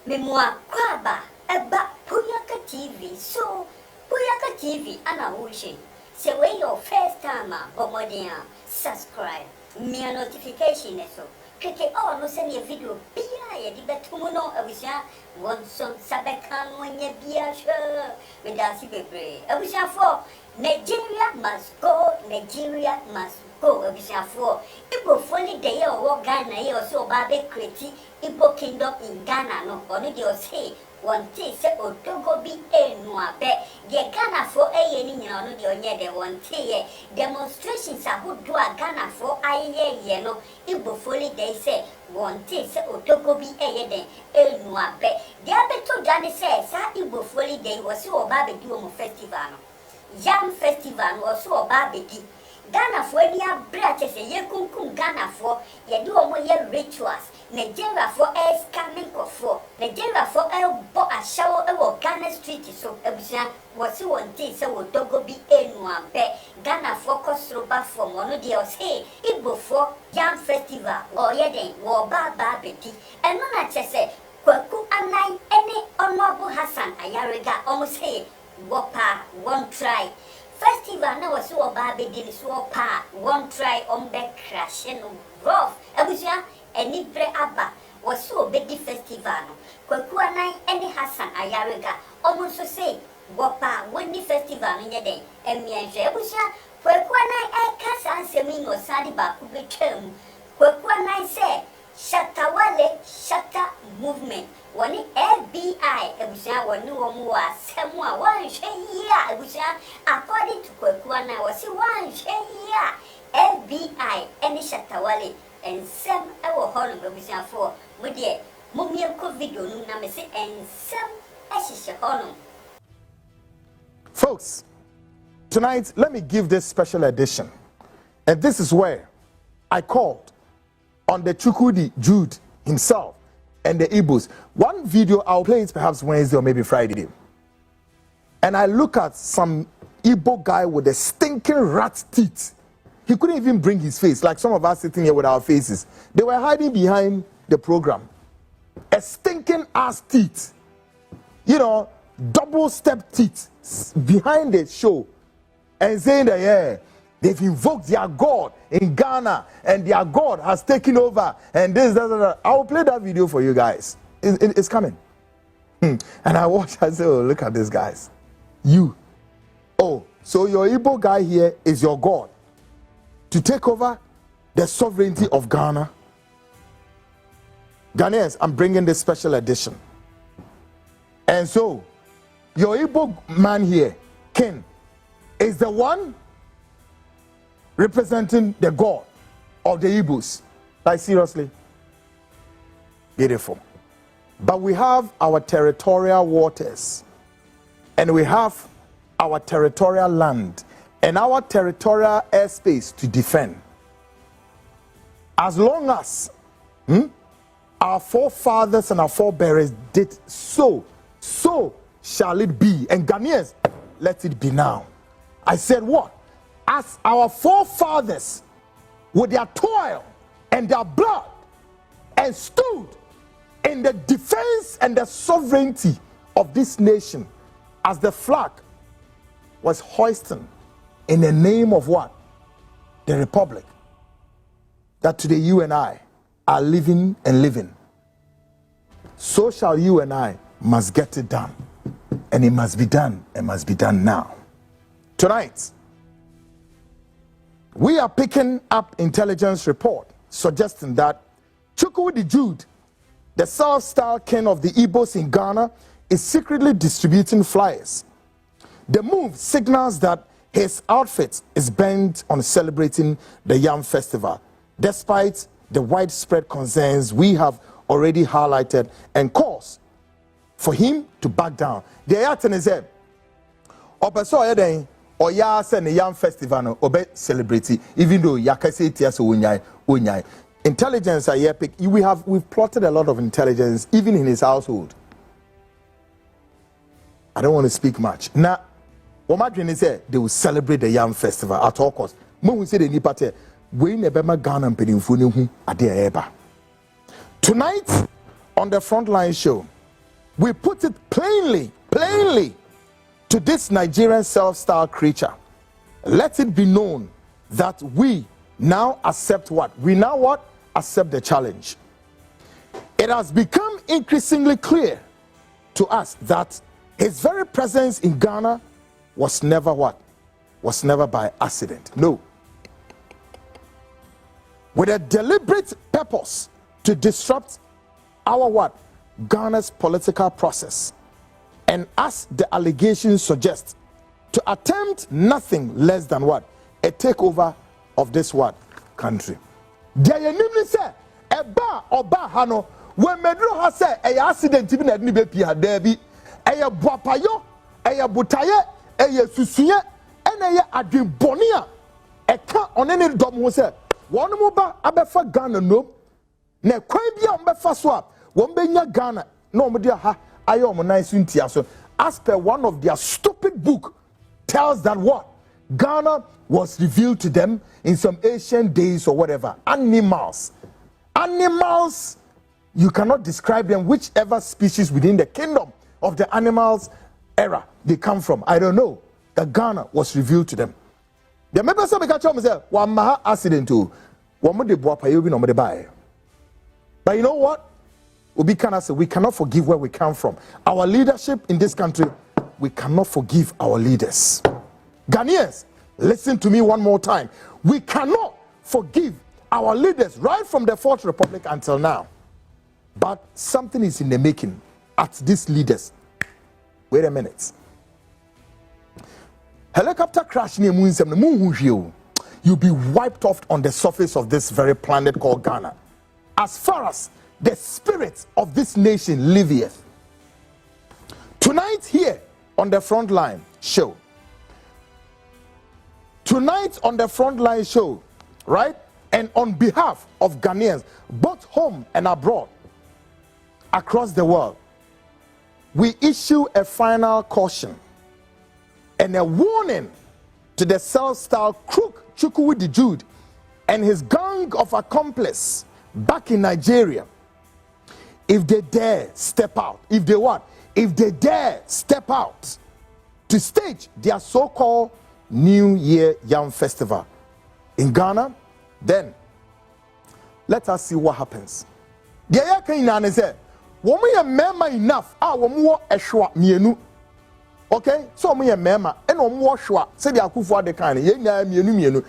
Memoir Kwaba about Puyaka TV. So Puyaka TV ana wushi. Say when your first time bomodia subscribe. Me a notification so. Click all no send your video. Pia ya di betumuno abusha one son sabekan when ye bia sure. Me dasi bebre. Abusha for Nigeria must go. Nigeria must go. Abusha for Igbo fully day or Ghana or so babe criti. Igbo kingdom in Ghana no. Only they say one tea say Otogo be a noa be. Ye Ghana for a yen no the onye de one tea. Demonstrations are who do a Ghana for a ye no. Igbo fully they say one tea say Otogo be a yen a noa be. The other two Johnny says Igbo fully day was so babe do festival. Yam festival was so baby. Ghana for any branches a ye kunkum Ghana for ye do more ye rituals. Nigeria for air scamming for Nigeria for air bought a shower over Ghana street so Abusha was so one day so would Togo be a one bet Ghana for Kosroba for Monodia say Igbo for Yam festival or yedden war baby and none I just say Kwaku Annan and&Hassan Ayariga almost say Wapa one try. Festival now was so baby did so pa one try on back crash and rough. Abusha and Nibre Abba was so big festival. Kwaku Annan&Hassan Ayariga almost so say Wapa one festival in the day and me and Abusha Kwaku Annan&Hassan Semin or Sadi Baku be term. Kwaku Annan say Shatta Wale Shatta movement. One FBI, Abusha, one new more, somewhere one share, Abusha, according to Kwaku Annan was one share, FBI, and Shatta Wale, and some our home, Abusha for, with the Mumiako video, Namese, and some Ashisha Honor. Folks, tonight, let me give this special edition. And this is where I called on the Chukudi Jude himself and the Igbos. One video I'll play it perhaps Wednesday or maybe Friday. And I look at some Igbo guy with a stinking rat teeth. He couldn't even bring his face, like some of us sitting here with our faces. They were hiding behind the program. A stinking ass teeth. You know, double step teeth behind the show. And saying that, yeah, they've invoked their God in Ghana and their God has taken over and this, that. I will play that video for you guys. It's coming. And I watched, I said, oh, look at this, guys. You. Oh, so your Igbo guy here is your God to take over the sovereignty of Ghana. Ghanaians, I'm bringing this special edition. And so, your Igbo man here, Ken, is the one representing the God of the Igbos. Like, seriously? Beautiful. But we have our territorial waters, and we have our territorial land, and our territorial airspace to defend. As long as our forefathers and our forebears did so shall it be. And Ghanaians, let it be now. I said what? As our forefathers, with their toil and their blood, and stood in the defense and the sovereignty of this nation, as the flag was hoisted in the name of what? The Republic. That today you and I are living and living. So shall you and I must get it done. And it must be done, and must be done now. Tonight, we are picking up intelligence report suggesting that Chukwudi Jude, the South-style king of the Igbos in Ghana, is secretly distributing flyers. The move signals that his outfit is bent on celebrating the Yam Festival, despite the widespread concerns we have already highlighted and calls for him to back down. The Ayatan is there. Or ya send the Yam Festival no obe celebrity, even though yakase tiaso unyai. Intelligence are epic. We've plotted a lot of intelligence even in his household. I don't want to speak much. Now, what my dream is they will celebrate the Yam Festival at all costs. When we say the Nipate, we never Ghana and Tonight on the Frontline show, we put it plainly to this Nigerian self-styled creature. Let it be known that we now accept what? We now what? Accept the challenge. It has become increasingly clear to us that his very presence in Ghana was never what? Was never by accident. No. With a deliberate purpose to disrupt our what? Ghana's political process. And as the allegations suggest, to attempt nothing less than what? A takeover of this what? Country. There you need say eba oba hano when medro ha say a accident bi na be pia there bi e boapayo e botaye e susuye ena ye adwenbone a e ka onene dom ho say won mo ba abefa Ghana no na kwan bia on befa so a won benya Ghana na om de ha aye om nan suntia so as per one of their stupid book tells that what Ghana was revealed to them in some ancient days or whatever. Animals, you cannot describe them, whichever species within the kingdom of the animals era they come from. I don't know. That Ghana was revealed to them. The members of the country say, "One maha accident too. One de boa payobi no de buy." But you know what? We cannot forgive where we come from. Our leadership in this country, we cannot forgive our leaders. Ghanaians, listen to me one more time. We cannot forgive our leaders right from the Fourth Republic until now. But something is in the making at these leaders. Wait a minute. Helicopter crash near Moon, you'll be wiped off on the surface of this very planet called Ghana. As far as the spirit of this nation liveth. Tonight here on the Frontline show. Tonight on the Frontline show, right? And on behalf of Ghanaians, both home and abroad, across the world, we issue a final caution and a warning to the self-styled crook Chukwudi Jude and his gang of accomplices back in Nigeria. If they dare step out, if they dare step out to stage their so-called New Year Yam Festival in Ghana, then let us see what happens. The year can say, "Woman mema enough, woman eshwa mienu." Okay, so me mema, and woman shwa, say the akufo de kind, ye nya mienu.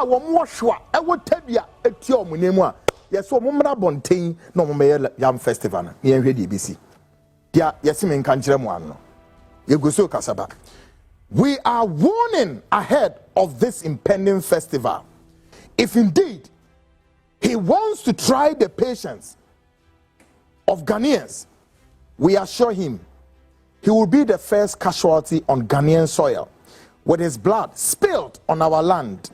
Woman shwa, e wo tebia etio munemu. Yes, so mumra bontain no me Yam Festival. Me enhwe di BC. Dia yesime nka nkire mo anno. Ye goso kasaba. We are warning ahead of this impending festival. If indeed he wants to try the patience of Ghanaians, we assure him he will be the first casualty on Ghanaian soil, with his blood spilled on our land,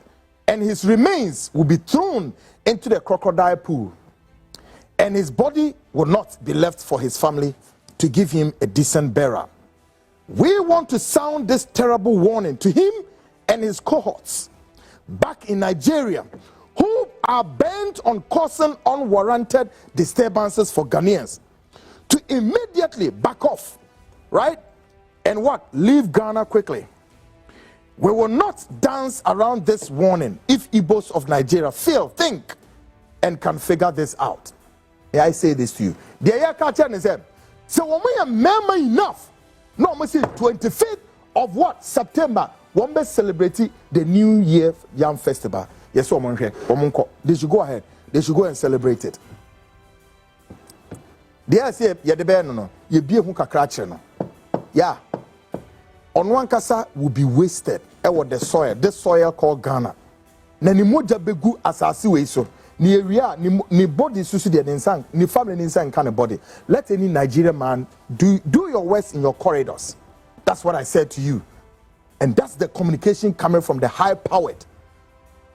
and his remains will be thrown into the crocodile pool, and his body will not be left for his family to give him a decent burial. We want to sound this terrible warning to him and his cohorts back in Nigeria who are bent on causing unwarranted disturbances for Ghanaians to immediately back off, right? And what? Leave Ghana quickly. We will not dance around this warning if Igbos of Nigeria think, and can figure this out. May I say this to you? The Ayaka is said, so when we are member enough, no, we say 25th of what? September, when we celebrate the New Year Yam Festival. Yes, they should go ahead. They should go and celebrate it. They say, yeah, the bear no, you be a kakra no. Yeah. On one kasa will be wasted. The soil, this soil called Ghana. Na ni moja begu asasi we so. Ni area ni body susu de ninsan, ni family ninsan kind of body. Let any Nigerian man do your worst in your corridors. That's what I said to you. And that's the communication coming from the high powered.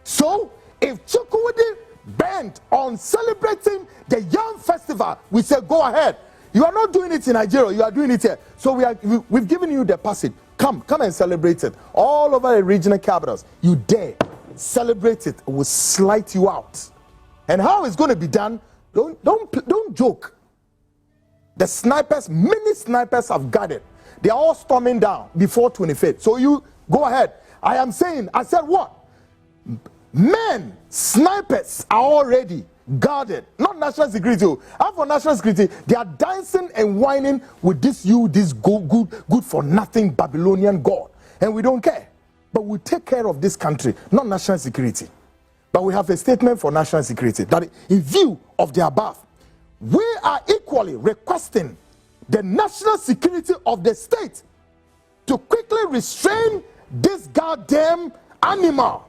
So if Chukwudi bent on celebrating the Yam Festival, we say go ahead. You are not doing it in Nigeria, you are doing it here. So we've given you the passage. Come and celebrate it. All over the regional capitals. You dare celebrate it, it will slight you out. And how it's going to be done, don't joke. The snipers, many snipers have gathered. They are all storming down before 25th. So you go ahead. I am saying, I said what? Men, snipers are already guarded. Not national security. And for national security, they are dancing and whining with this good for nothing Babylonian God. And we don't care. But we take care of this country, not national security. But we have a statement for national security that in view of the above, we are equally requesting the national security of the state to quickly restrain this goddamn animal.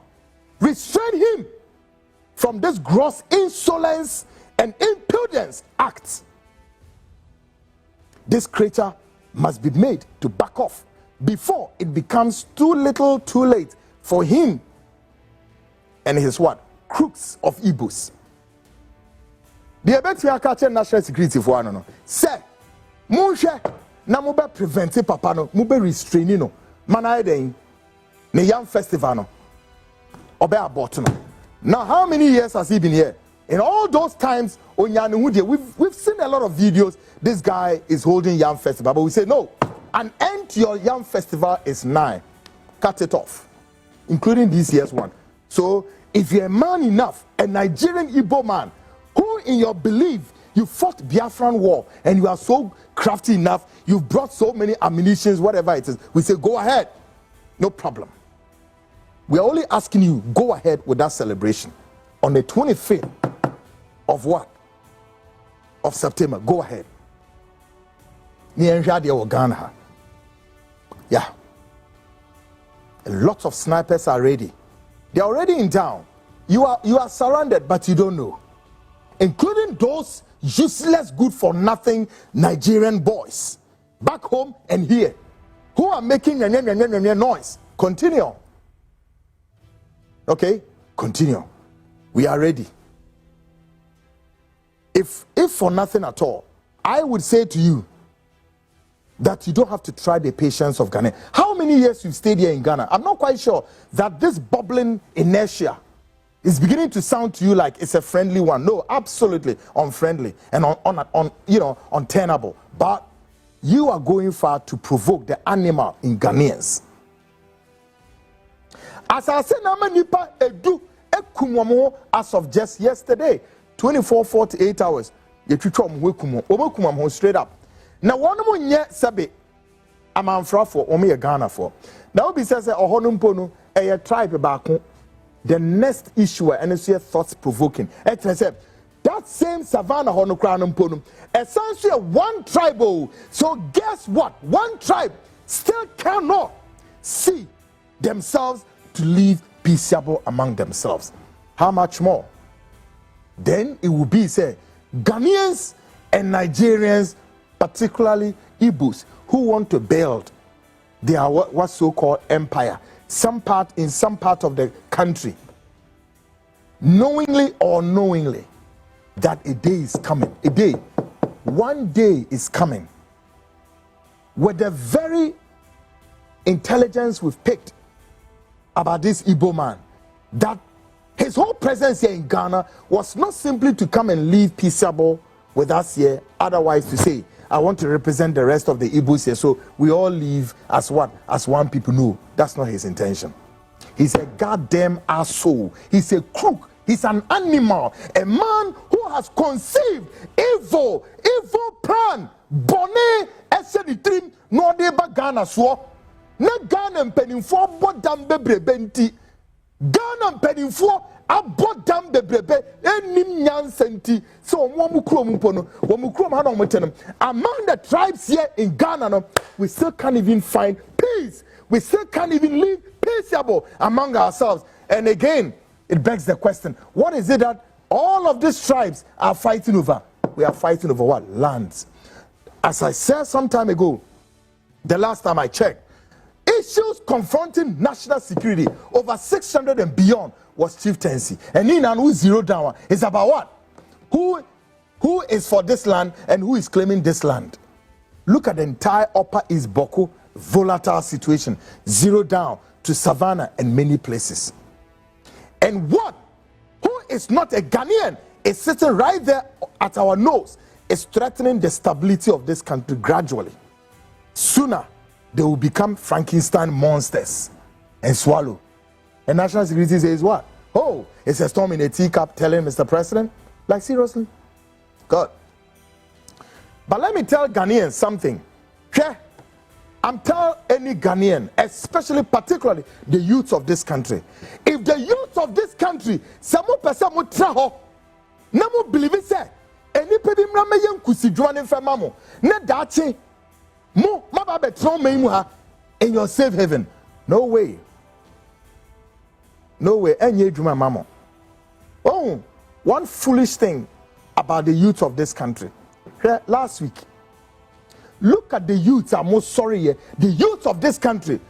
Restrain him from this gross insolence and impudence act. This creature must be made to back off before it becomes too little too late for him and his what? Crooks of Igbos. The Puyaka national security for one no. Say, Munche na mube prevent papa no, mube restraining no. Mana den ne yam festival no. Obe abort no. Now how many years has he been here? In all those times, we've seen a lot of videos. This guy is holding yam festival, but we say no. An end to your yam festival is 9. Cut it off, including this year's one. So if you're a man enough, a Nigerian Igbo man, who in your belief you fought Biafran war and you are so crafty enough, you've brought so many ammunitions, whatever it is, we say go ahead, no problem. We are only asking you, go ahead with that celebration on the 25th of what? Of September. Go ahead. Yeah. A lot of snipers are ready. They're already in town. You are surrounded, but you don't know. Including those useless, good for nothing Nigerian boys back home and here who are making noise. Continue. Okay? Continue. We are ready. If for nothing at all, I would say to you that you don't have to try the patience of Ghana. How many years you've stayed here in Ghana? I'm not quite sure that this bubbling inertia is beginning to sound to you like it's a friendly one. No, absolutely unfriendly and untenable. But you are going far to provoke the animal in Ghanaians. As I said, Nipa edu ekumwamo as of just yesterday, 24-48 hours. You kumo straight up. Now one more nye sabe amanfra for omo Ghana for. Now be says ohonumpo no a tribe back. The next issue and it's thoughts provoking. That same savannah honokranumpo essentially one tribe. So guess what? One tribe still cannot see themselves to live peaceable among themselves. How much more? Then it will be say Ghanaians and Nigerians, particularly Igbos, who want to build their what so-called empire, in some part of the country, knowingly or unknowingly, that a day is coming. One day is coming, with the very intelligence we've picked about this Igbo man, that his whole presence here in Ghana was not simply to come and live peaceable with us here, otherwise to say, I want to represent the rest of the Igbos here, so we all live as what? As one people. No, that's not his intention. He's a goddamn asshole. He's a crook. He's an animal. A man who has conceived evil plan. Bonne esenitrim no deba Ghana so. Na Ghana mpenimfo bodam bebrebenti. Ghana mpenimfo abodam bebrebe enim nyansenti. So among the tribes here in Ghana no, we still can't even find peace. We still can't even live peaceable among ourselves. And again, it begs the question, what is it that all of these tribes are fighting over? We are fighting over what? Lands. As I said some time ago, the last time I checked, issues confronting national security over 600 and beyond was chieftaincy. And in and who zero down is about what? Who is for this land and who is claiming this land? Look at the entire Upper East Boko volatile situation, zero down to Savannah and many places. And what? Who is not a Ghanaian is sitting right there at our nose, is threatening the stability of this country gradually. Sooner, they will become Frankenstein monsters and swallow. And national security says what? Oh, it's a storm in a teacup telling Mr. President? Like, seriously? God. But let me tell Ghanaians something. Okay? I'm telling any Ghanaian, especially particularly the youth of this country. If the youth of this country, some person would traho, no more believe it, say, any people may young kusi drawn in famamo, ne dachi, mo, mababe trauma in your safe haven. No way. No way. Any drama mamo. Oh, one foolish thing about the youth of this country. Last week, look at the youth. I'm most sorry here. The youth of this country.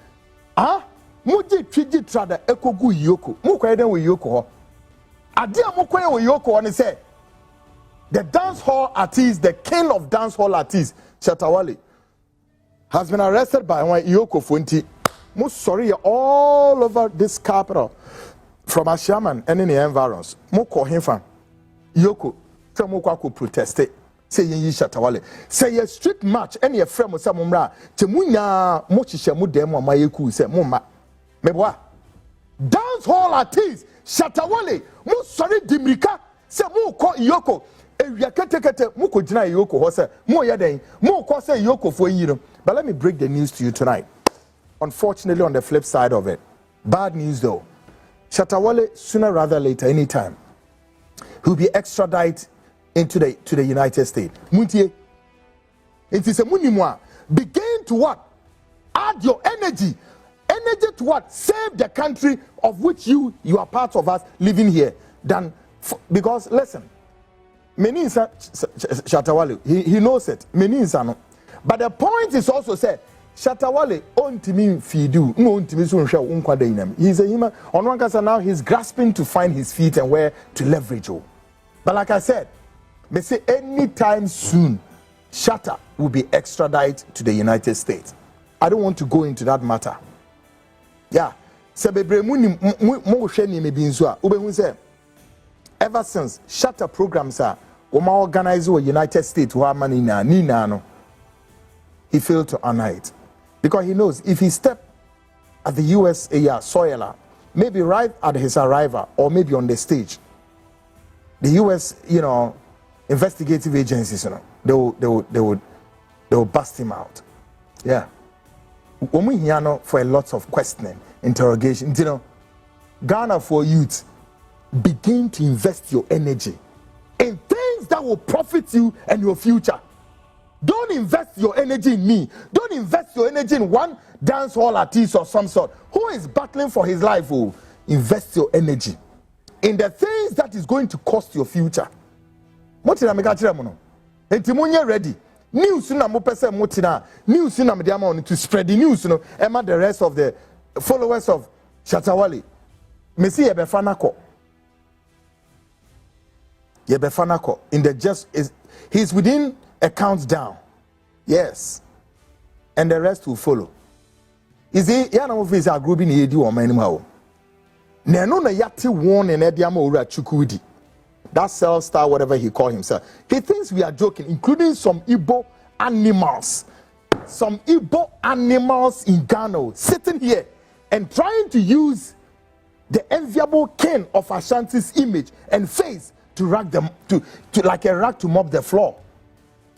Muji triji trada ekogu yoko. Mukwede we yoko. Adia mukwede we yoko. And say the dance hall artist, the king of dance hall artists, Shatta Wale, has been arrested by one Yoko Funti. Most sorry all over this capital, from Ashaman and in the environs. Moko him from Yoko. From Kwaku protested. Say ye Shatta Wale. Say ye street march any a friend of Samumra. Temunya Mochisha Mudemo Mayeku say Mumma. Meboa. Dance hall artist Shatta Wale. Mo sorry Dimrika. Say mo ko Yoko. E yakete muko dina Yoko hose. Mo yaden. Mo ko say Yoko for you. But let me break the news to you tonight. Unfortunately, on the flip side of it, bad news though. Shatta Wale sooner rather later, anytime, he'll be extradited into the United States. Muntie, it is a munimwa. Begin to what? Add your energy to what? Save the country of which you are part of us living here. Because listen, many Shatta Wale, he knows it. Many insano. But the point is also said, Shatta Wale on to me feedu, no on to me soon shall unquadainum. He's a human. On one case now he's grasping to find his feet and where to leverage. But like I said, may say anytime soon, Shatta will be extradited to the United States. I don't want to go into that matter. Yeah. Ever since Shatta programs are organized in the United States, he failed to honor it. Because he knows if he stepped at the US soil, maybe right at his arrival or maybe on the stage, the US, investigative agencies, they will bust him out. Yeah. For a lot of questioning, interrogation. Ghana for youth, begin to invest your energy in things that will profit you and your future. Don't invest your energy in me. Don't invest your energy in one dance hall artist or some sort who is battling for his life. Oh, invest your energy in the things that is going to cost your future. Motina megachira mono. Enti munye ready. News na mo pese motina. News na me diama to spread the news Emma the rest of the followers of Shatta Wale. Messi yebefanako. Yebefanako in the just is he's within a countdown. Yes. And the rest will follow. Is he yana mo face agrubi ni edi wo manima. Na no na yati won en ediama owura chukwudi. That cell star, whatever he called himself. He thinks we are joking, including some Igbo animals. Some Igbo animals in Ghana sitting here and trying to use the enviable king of Ashanti's image and face to rag them to like a rag to mop the floor.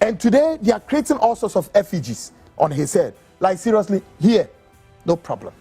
And today they are creating all sorts of effigies on his head. Like seriously, here, no problem.